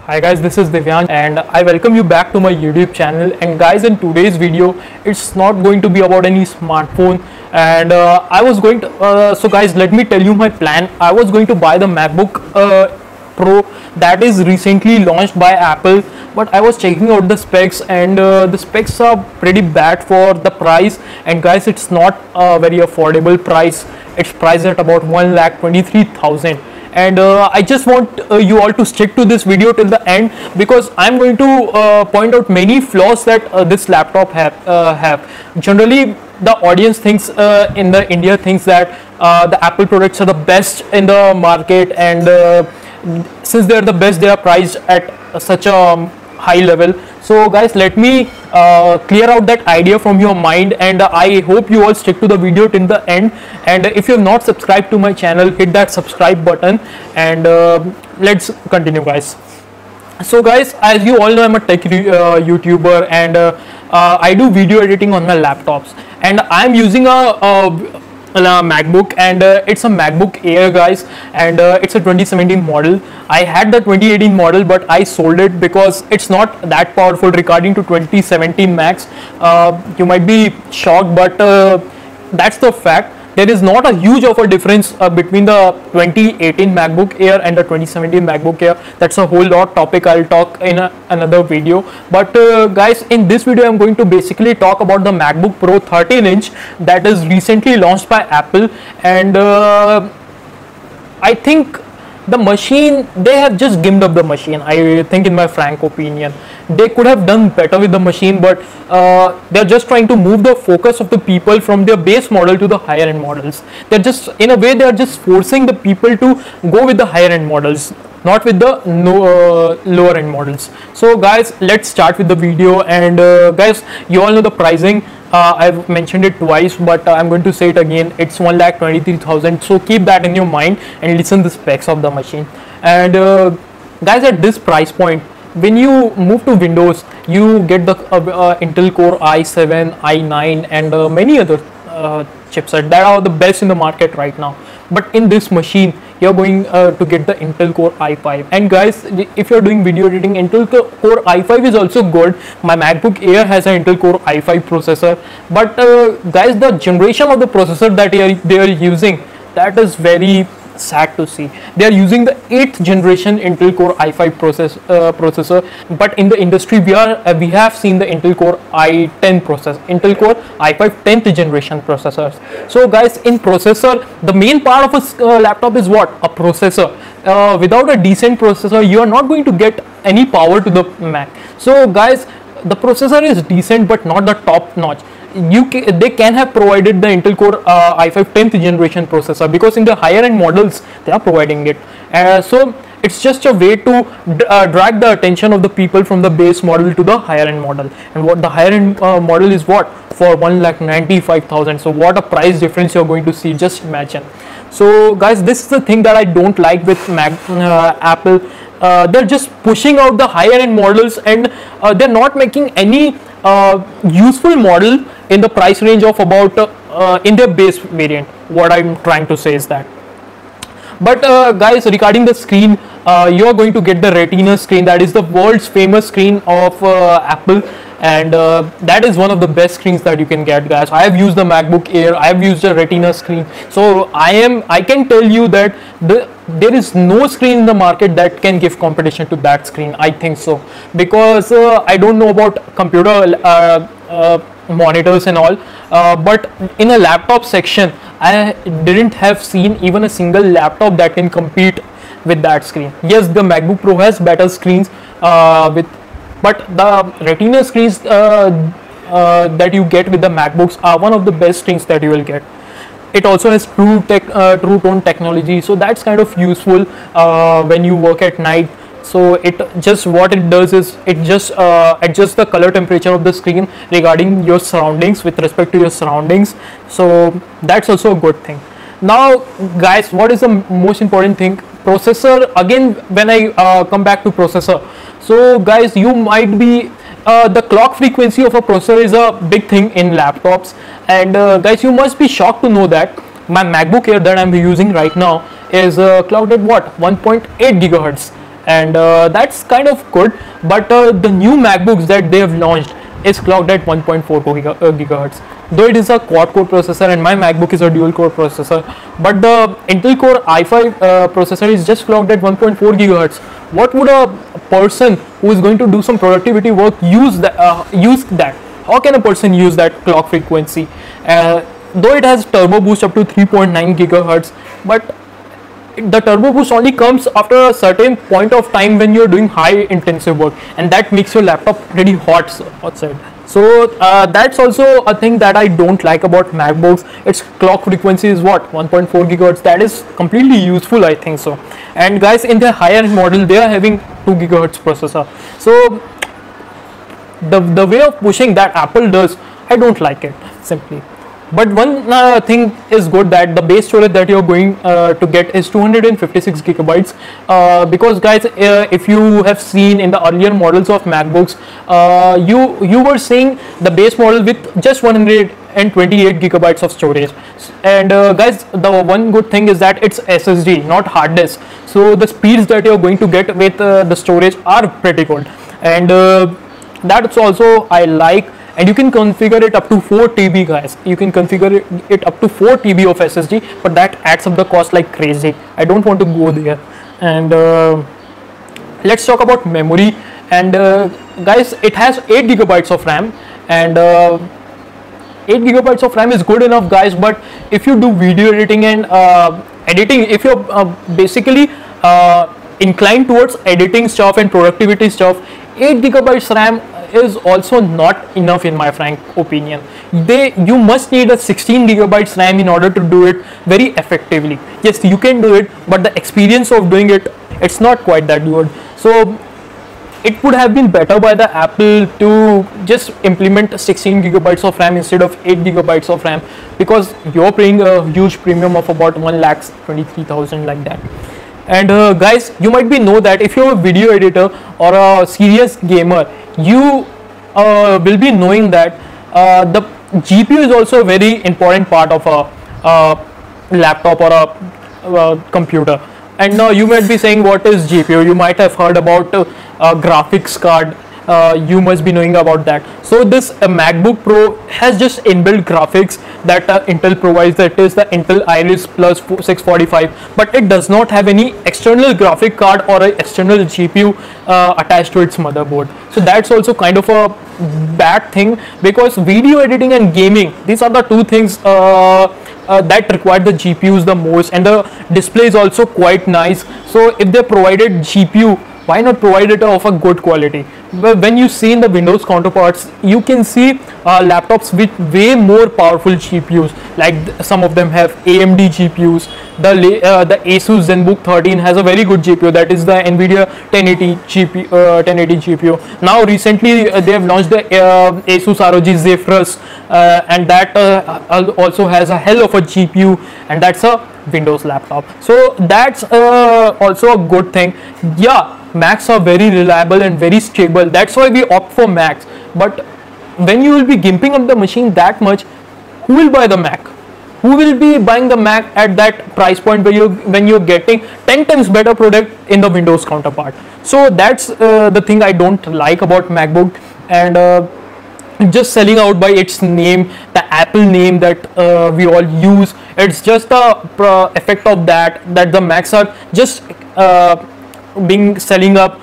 Hi guys, this is Divyan and I welcome you back to my YouTube channel. And guys, in today's video it's not going to be about any smartphone, and I was going to so guys, let me tell you my plan. I was going to buy the MacBook Pro that is recently launched by Apple, but I was checking out the specs, and the specs are pretty bad for the price. And guys, it's not a very affordable price. It's priced at about 1,23,000. And I just want you all to stick to this video till the end, because I'm going to point out many flaws that this laptop have. Generally, the audience thinks in the India thinks that the Apple products are the best in the market, and since they're the best, they are priced at such a high level. So guys, let me clear out that idea from your mind, and I hope you all stick to the video till the end. And if you have not subscribed to my channel, hit that subscribe button, and let's continue, guys. So guys, as you all know, I'm a tech YouTuber, and I do video editing on my laptops, and I'm using a MacBook, and it's a MacBook Air, guys, and it's a 2017 model. I had the 2018 model, but I sold it because it's not that powerful regarding to 2017 Macs. You might be shocked, but that's the fact. There is not a huge of a difference between the 2018 MacBook Air and the 2017 MacBook Air. That's a whole lot topic I'll talk in another video. But guys, in this video I'm going to basically talk about the MacBook Pro 13-inch that is recently launched by Apple. And I think the machine, they have just gimped up the machine. I think, in my frank opinion, they could have done better with the machine, but they're just trying to move the focus of the people from their base model to the higher end models. They're just, in a way, they're just forcing the people to go with the higher end models, not with the lower end models. So guys, let's start with the video. And guys, you all know the pricing. I've mentioned it twice, but I'm going to say it again. It's 1,23,000. So keep that in your mind and listen the specs of the machine. And guys, at this price point, when you move to Windows, you get the Intel Core i7, i9, and many other chipsets that are the best in the market right now. But in this machine, you're going to get the Intel Core i5. And guys, if you're doing video editing, Intel Core i5 is also good. My MacBook Air has an Intel Core i5 processor, but guys, the generation of the processor that they are using, that is very sad to see. They are using the 8th generation Intel Core i5 processor, but in the industry we have seen the Intel Core i10 processor, Intel Core i5 10th generation processors. So guys, in processor, the main part of a laptop is what? A processor. Without a decent processor, you are not going to get any power to the Mac. So guys, the processor is decent, but not the top notch. They can have provided the Intel Core i5 10th generation processor, because in the higher end models they are providing it. So it's just a way to drag the attention of the people from the base model to the higher end model. And what the higher end model is, what? For 1,95,000. So what a price difference you're going to see, just imagine. So guys, this is the thing that I don't like with Apple. They're just pushing out the higher end models, and they're not making any useful model in the price range of about in their base variant. What I'm trying to say is that. But guys, regarding the screen, you are going to get the Retina screen. That is the world's famous screen of Apple, and that is one of the best screens that you can get, guys. I have used the MacBook Air, I have used a Retina screen, so I can tell you that there is no screen in the market that can give competition to that screen. I think so, because I don't know about computer monitors and all, but in a laptop section, I didn't have seen even a single laptop that can compete with that screen. Yes, the MacBook Pro has better screens but the Retina screens that you get with the MacBooks are one of the best screens that you will get. It also has True Tone technology, so that's kind of useful when you work at night. So what it does is it just adjusts the color temperature of the screen regarding your surroundings, with respect to your surroundings. So that's also a good thing. Now guys, what is the most important thing? Processor. Again, when I come back to processor, so guys, you might be the clock frequency of a processor is a big thing in laptops, and guys, you must be shocked to know that my MacBook Air that I'm using right now is clocked at what, 1.8 gigahertz, and that's kind of good. But the new MacBooks that they have launched is clocked at 1.42 gigahertz, though it is a quad core processor and my MacBook is a dual core processor. But the Intel Core i5 processor is just clocked at 1.4 gigahertz. What would a person who is going to do some productivity work use that? How can a person use that clock frequency? Though it has turbo boost up to 3.9 gigahertz, but the turbo boost only comes after a certain point of time when you're doing high intensive work, and that makes your laptop pretty hot outside. So that's also a thing that I don't like about MacBooks. Its clock frequency is what, 1.4 gigahertz. That is completely useful, I think so. And guys, in the higher end model they are having 2 gigahertz processor. So the way of pushing that Apple does, I don't like it simply. But one thing is good, that the base storage that you're going to get is 256 gigabytes, because guys, if you have seen in the earlier models of MacBooks, you were seeing the base model with just 128 gigabytes of storage. And guys, the one good thing is that it's SSD, not hard disk, so the speeds that you're going to get with the storage are pretty good. And that's also I like. And you can configure it up to 4 TB, guys. You can configure it up to 4 TB of SSD, but that adds up the cost like crazy. I don't want to go there. And let's talk about memory. And guys, it has 8 gigabytes of RAM, and 8 gigabytes of RAM is good enough, guys. But if you do video editing and editing, if you're basically inclined towards editing stuff and productivity stuff, 8 gigabytes RAM is also not enough in my frank opinion. You must need a 16 gigabytes RAM in order to do it very effectively. Yes, you can do it, but the experience of doing it, it's not quite that good. So it would have been better by the Apple to just implement 16 gigabytes of RAM instead of 8 gigabytes of RAM, because you're paying a huge premium of about 1,23,000 like that. And guys, you might know that if you're a video editor or a serious gamer, you will be knowing that the GPU is also a very important part of a laptop or a computer. And now you might be saying, what is GPU? You might have heard about graphics card. You must be knowing about that. So this MacBook Pro has just inbuilt graphics that Intel provides, that is the Intel Iris Plus 645, but it does not have any external graphic card or an external GPU attached to its motherboard. So that's also kind of a bad thing, because video editing and gaming, these are the two things that require the GPUs the most, and the display is also quite nice. So if they provided GPU, why not provide it of a good quality? But when you see in the Windows counterparts, you can see laptops with way more powerful GPUs, like some of them have AMD GPUs. The Asus ZenBook 13 has a very good GPU, that is the Nvidia 1080 GPU. Now recently they have launched the Asus ROG Zephyrus, and that also has a hell of a GPU, and that's a Windows laptop. So that's also a good thing. Yeah, Macs are very reliable and very stable, that's why we opt for Macs. But when you will be gimping up the machine that much, who will buy the Mac? Who will be buying the Mac at that price point when you're getting 10 times better product in the Windows counterpart? So that's the thing I don't like about MacBook. And just selling out by its name, the Apple name that we all use, it's just the effect of that the Macs are just being selling up.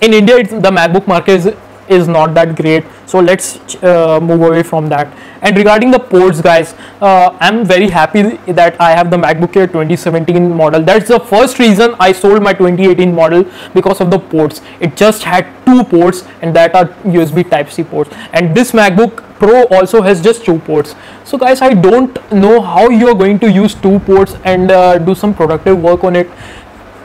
In India, the MacBook market is not that great, so let's move away from that. And regarding the ports, guys, I'm very happy that I have the MacBook Air 2017 model. That's the first reason I sold my 2018 model, because of the ports. It just had 2 ports, and that are USB Type-C ports, and this MacBook Pro also has just 2 ports. So guys, I don't know how you're going to use 2 ports and do some productive work on it.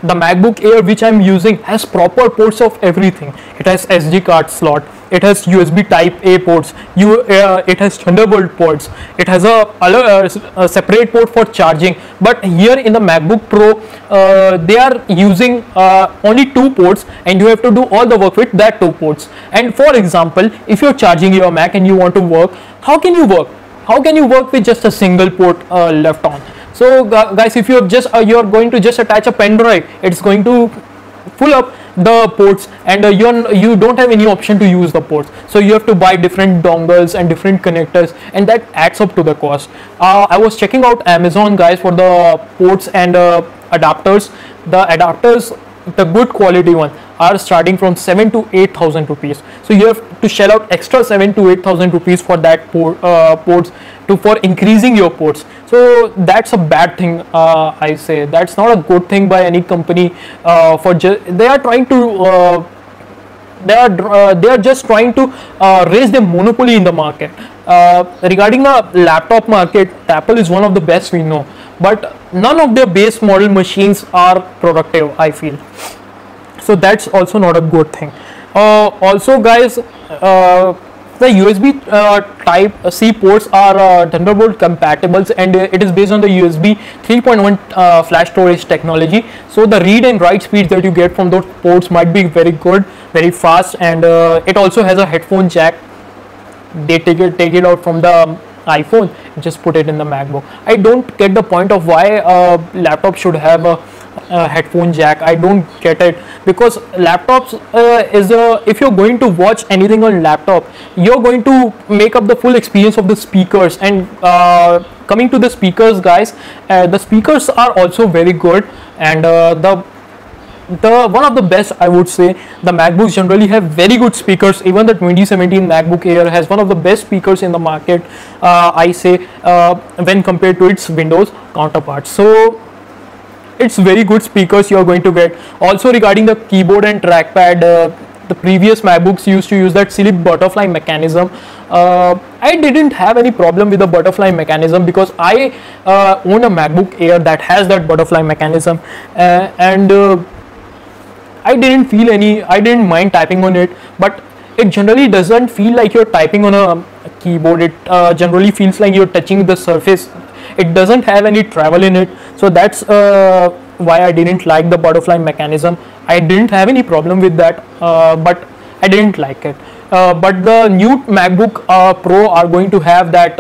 The MacBook Air which I'm using has proper ports of everything. It has SD card slot, it has USB Type A ports, it has Thunderbolt ports, it has a separate port for charging. But here in the MacBook Pro, they are using only 2 ports, and you have to do all the work with that 2 ports. And for example, if you're charging your Mac and you want to work, how can you work? How can you work with just a single port left on? So guys, if you're just you're going to just attach a pen drive, it's going to full up the ports, and you don't have any option to use the ports, so you have to buy different dongles and different connectors, and that adds up to the cost. I was checking out Amazon, guys, for the ports and adapters. The adapters, the good quality one, are starting from 7 to 8,000 rupees. So you have to shell out extra 7 to 8,000 rupees for that ports for increasing your ports. So that's a bad thing. I say that's not a good thing by any company. They are trying to they are just trying to raise their monopoly in the market. Regarding the laptop market, Apple is one of the best we know, but none of their base model machines are productive, I feel. So that's also not a good thing. Also, guys, the USB type C ports are Thunderbolt compatible, and it is based on the USB 3.1 flash storage technology. So the read and write speeds that you get from those ports might be very good, very fast, and it also has a headphone jack. They take it out from the iPhone, just put it in the MacBook. I don't get the point of why a laptop should have a headphone jack. I don't get it, because laptops if you're going to watch anything on laptop, you're going to make up the full experience of the speakers. And coming to the speakers, guys, the speakers are also very good, and the one of the best, I would say. The MacBooks generally have very good speakers. Even the 2017 MacBook Air has one of the best speakers in the market, I say, when compared to its Windows counterparts. So it's very good speakers you are going to get. Also, regarding the keyboard and trackpad, the previous MacBooks used to use that silly butterfly mechanism. I didn't have any problem with the butterfly mechanism, because I own a MacBook Air that has that butterfly mechanism, and I didn't mind typing on it. But it generally doesn't feel like you're typing on a keyboard. It generally feels like you're touching the surface. It doesn't have any travel in it. So that's why I didn't like the butterfly mechanism. I didn't have any problem with that, but I didn't like it. But the new MacBook Pro are going to have that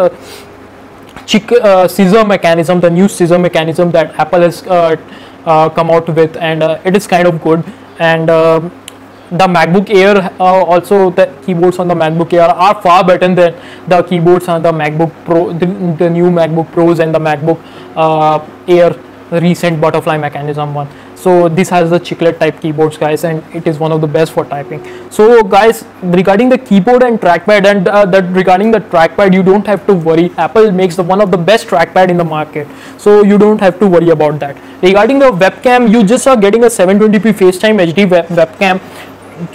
scissor mechanism, the new scissor mechanism that Apple has come out with, and it is kind of good. And the MacBook Air, also the keyboards on the MacBook Air are far better than the keyboards on the MacBook Pro, the new MacBook Pros and the MacBook Air recent butterfly mechanism one. So this has the chiclet type keyboards, guys, and it is one of the best for typing. So guys, regarding the keyboard and trackpad, and regarding the trackpad, you don't have to worry. Apple makes one of the best trackpad in the market, so you don't have to worry about that. Regarding the webcam, you just are getting a 720p FaceTime HD webcam.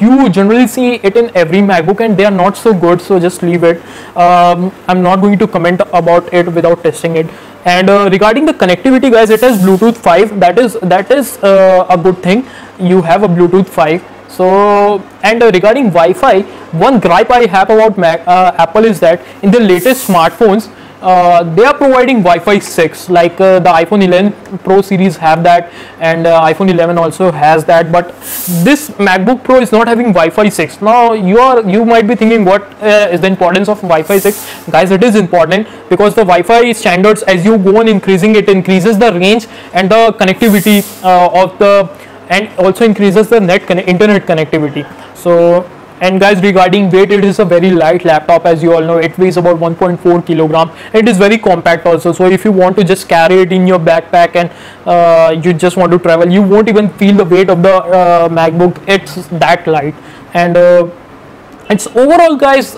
You generally see it in every MacBook, and they are not so good, so just leave it. I'm not going to comment about it without testing it. And regarding the connectivity, guys, it has Bluetooth 5. That is a good thing. You have a Bluetooth 5. So, and regarding Wi-Fi, one gripe I have about Apple is that in the latest smartphones, they are providing Wi-Fi 6, like the iPhone 11 Pro series have that, and iPhone 11 also has that. But this MacBook Pro is not having Wi-Fi 6. Now you might be thinking, what is the importance of Wi-Fi 6? Guys, it is important, because the Wi-Fi standards, as you go on increasing, it increases the range and the connectivity and also increases the internet connectivity. So, and guys, regarding weight, it is a very light laptop. As you all know, it weighs about 1.4 kilogram. It is very compact also, so if you want to just carry it in your backpack and you just want to travel, you won't even feel the weight of the MacBook. It's that light. And it's overall, guys,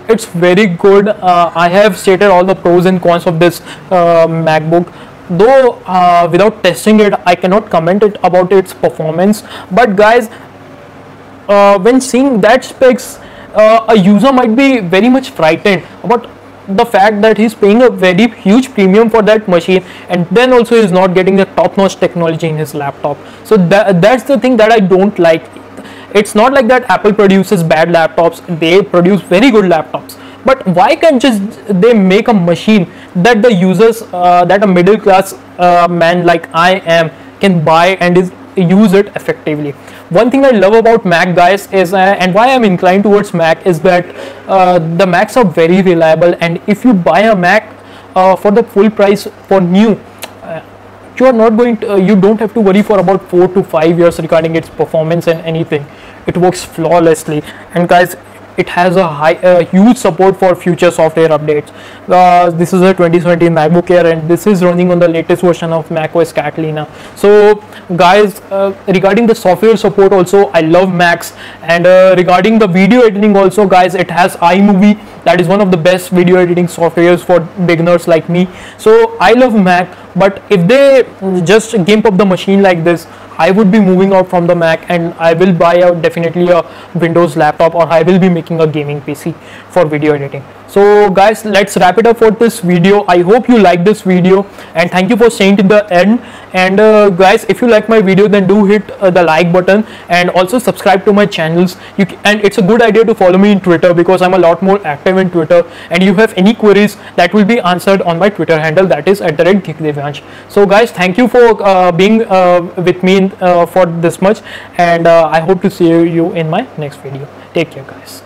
it's very good. I have stated all the pros and cons of this MacBook, though without testing it, I cannot comment about its performance. But guys, when seeing that specs, a user might be very much frightened about the fact that he's paying a very huge premium for that machine, and then also is not getting the top-notch technology in his laptop. So that's the thing that I don't like. It's not like that Apple produces bad laptops. They produce very good laptops. But why can't just they make a machine that the users, that a middle class man like I am, can buy and use it effectively? One thing I love about Mac, guys, is and why I'm inclined towards Mac, is that the Macs are very reliable, and if you buy a Mac for the full price for new, you are not going to, you don't have to worry for about 4 to 5 years regarding its performance and anything. It works flawlessly. And guys, it has a huge support for future software updates. This is a 2017 MacBook Air, and this is running on the latest version of macOS Catalina. So guys, regarding the software support also, I love Macs. And regarding the video editing also, guys, it has iMovie. That is one of the best video editing softwares for beginners like me. So I love Mac, but if they just gimp up the machine like this, I would be moving out from the Mac, and I will buy out definitely a Windows laptop, or I will be making a gaming PC for video editing. So guys, let's wrap it up for this video. I hope you like this video, and thank you for staying to the end. And guys, if you like my video, then do hit the like button, and also subscribe to my channels. And it's a good idea to follow me in Twitter, because I'm a lot more active in Twitter, and you have any queries that will be answered on my Twitter handle, that is @GeekDevyansh. So guys, thank you for being with me for this much, and I hope to see you in my next video. Take care, guys.